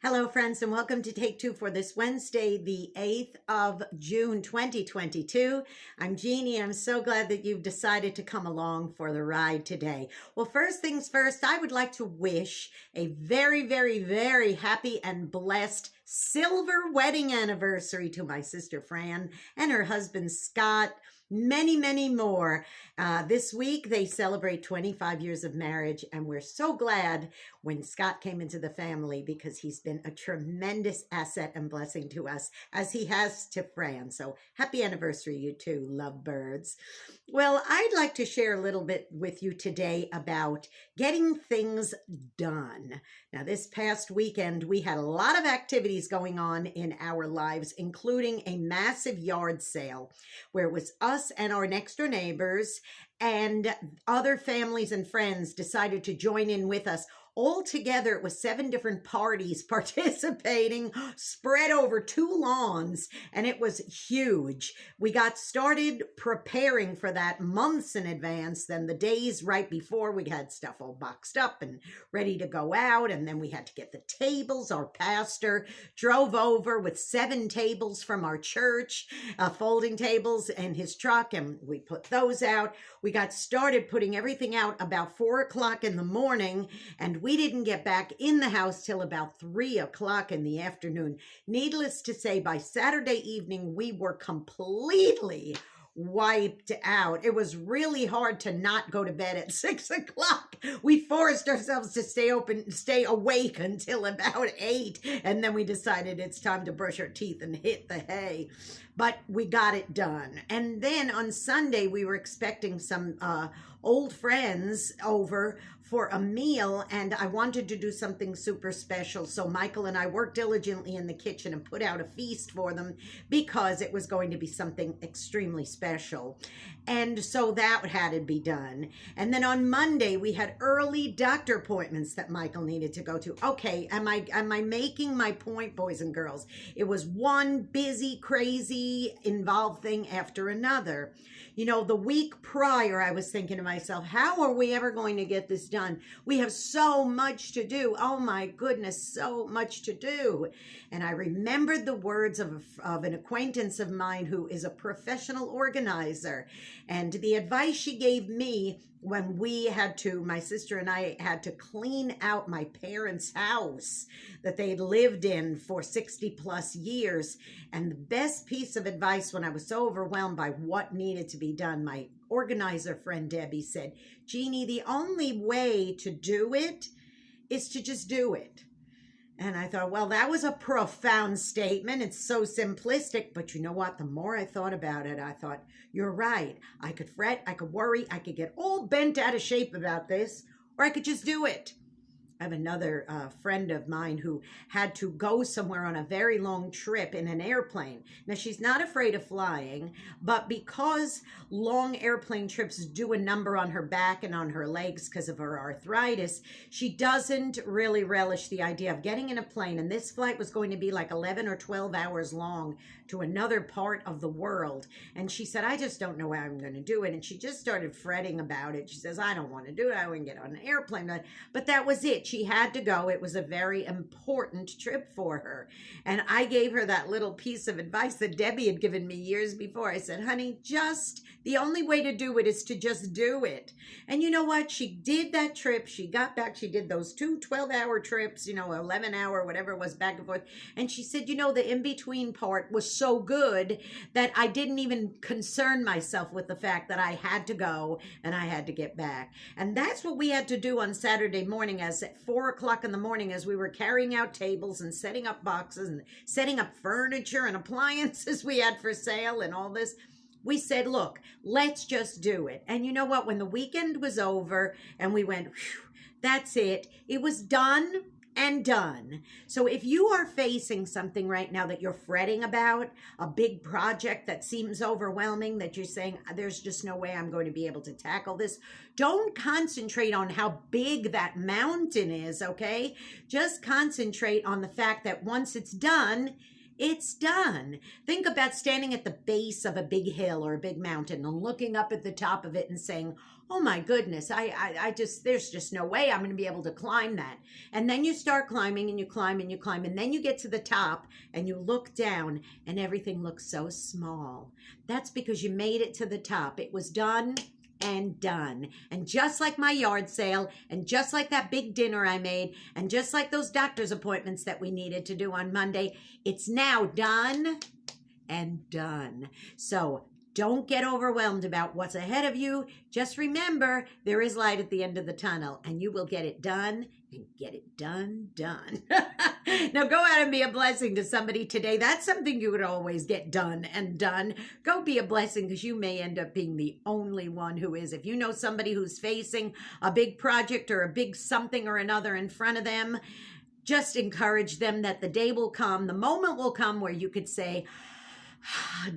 Hello, friends, and welcome to Take Two for this Wednesday, the 8th of June, 2022. I'm Jeannie. I'm so glad that you've decided to come along for the ride today. Well, first things first, I would like to wish a very, very, very happy and blessed silver wedding anniversary to my sister Fran and her husband Scott. Many, many more. This week, they celebrate 25 years of marriage, and we're so glad when Scott came into the family because he's been a tremendous asset and blessing to us, as he has to Fran. So happy anniversary, you two lovebirds. Well, I'd like to share a little bit with you today about getting things done. Now, this past weekend, we had a lot of activities going on in our lives, including a massive yard sale where it was us and our next door neighbors and other families and friends decided to join in with us. All together, it was 7 different parties participating, spread over 2 lawns, and it was huge. We got started preparing for that months in advance. Then the days right before, we had stuff all boxed up and ready to go out, and then we had to get the tables. Our pastor drove over with 7 tables from our church, folding tables, in his truck, and we put those out. We got started putting everything out about 4 o'clock in the morning, and we didn't get back in the house till about 3 o'clock in the afternoon. Needless to say, by Saturday evening, we were completely wiped out. It was really hard to not go to bed at 6 o'clock. We forced ourselves to stay awake until about 8. And then we decided it's time to brush our teeth and hit the hay. But we got it done. And then on Sunday, we were expecting some old friends over for a meal, and I wanted to do something super special. So Michael and I worked diligently in the kitchen and put out a feast for them because it was going to be something extremely special. And so that had to be done. And then on Monday, we had early doctor appointments that Michael needed to go to. Okay, am I making my point, boys and girls? It was one busy, crazy, involved thing after another. You know, the week prior, I was thinking to myself, how are we ever going to get this done? We have so much to do. Oh my goodness, so much to do. And I remembered the words of an acquaintance of mine who is a professional organizer. And the advice she gave me when my sister and I had to clean out my parents' house that they'd lived in for 60 plus years. And the best piece of advice when I was so overwhelmed by what needed to be done, my organizer friend Debbie said, Jeannie, the only way to do it is to just do it. And I thought, well, that was a profound statement. It's so simplistic, but you know what? The more I thought about it, I thought, you're right. I could fret, I could worry, I could get all bent out of shape about this, or I could just do it. I have another friend of mine who had to go somewhere on a very long trip in an airplane. Now, she's not afraid of flying, but because long airplane trips do a number on her back and on her legs because of her arthritis, she doesn't really relish the idea of getting in a plane. And this flight was going to be like 11 or 12 hours long to another part of the world. And she said, I just don't know how I'm going to do it. And she just started fretting about it. She says, I don't want to do it. I wouldn't get on an airplane. But that was it. She had to go. It was a very important trip for her. And I gave her that little piece of advice that Debbie had given me years before. I said, honey, the only way to do it is to just do it. And you know what? She did that trip. She got back. She did those 2 12-hour trips, 11-hour, whatever it was, back and forth. And she said, the in-between part was so good that I didn't even concern myself with the fact that I had to go and I had to get back. And that's what we had to do on Saturday morning, as at 4 o'clock in the morning, as we were carrying out tables and setting up boxes and setting up furniture and appliances we had for sale and all this. We said, look, let's just do it. And you know what? When the weekend was over and we went, that's it. It was done and done. So if you are facing something right now that you're fretting about, a big project that seems overwhelming, that you're saying, there's just no way I'm going to be able to tackle this, don't concentrate on how big that mountain is, okay? Just concentrate on the fact that once it's done, it's done. Think about standing at the base of a big hill or a big mountain and looking up at the top of it and saying, oh my goodness, I just, there's just no way I'm going to be able to climb that. And then you start climbing and you climb and you climb, and then you get to the top and you look down and everything looks so small. That's because you made it to the top. It was done and done. And just like my yard sale, and just like that big dinner I made, and just like those doctor's appointments that we needed to do on Monday, it's now done and done. So don't get overwhelmed about what's ahead of you. Just remember, there is light at the end of the tunnel, and you will get it done and get it done. Now go out and be a blessing to somebody today. That's something you would always get done and done. Go be a blessing, because you may end up being the only one who is. If you know somebody who's facing a big project or a big something or another in front of them, just encourage them that the day will come, the moment will come where you could say,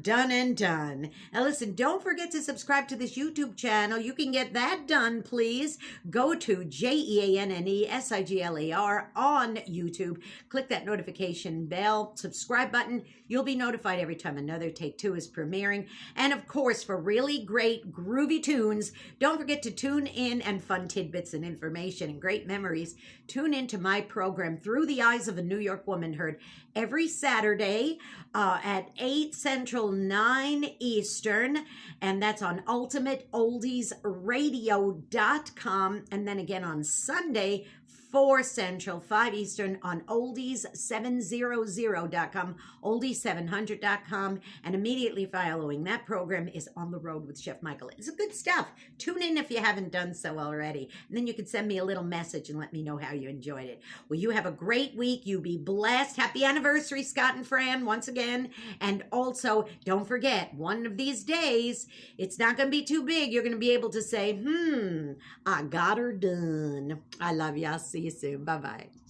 done and done. Now listen, don't forget to subscribe to this YouTube channel. You can get that done, please. Go to JeanneSigler on YouTube. Click that notification bell, subscribe button. You'll be notified every time another Take Two is premiering. And of course, for really great groovy tunes, don't forget to tune in, and fun tidbits and information and great memories. Tune into my program, Through the Eyes of a New York Woman, heard every Saturday at 8 Central, 9 Eastern, and that's on ultimateoldiesradio.com, and then again on Sunday, 4 Central, 5 Eastern on oldies700.com, oldies700.com, and immediately following that program is On the Road with Chef Michael. It's good stuff. Tune in if you haven't done so already, and then you can send me a little message and let me know how you enjoyed it. Well, you have a great week. You be blessed. Happy anniversary, Scott and Fran, once again. And also, don't forget, one of these days, it's not going to be too big. You're going to be able to say, I got her done. I love you. I'll see you soon. Bye-bye.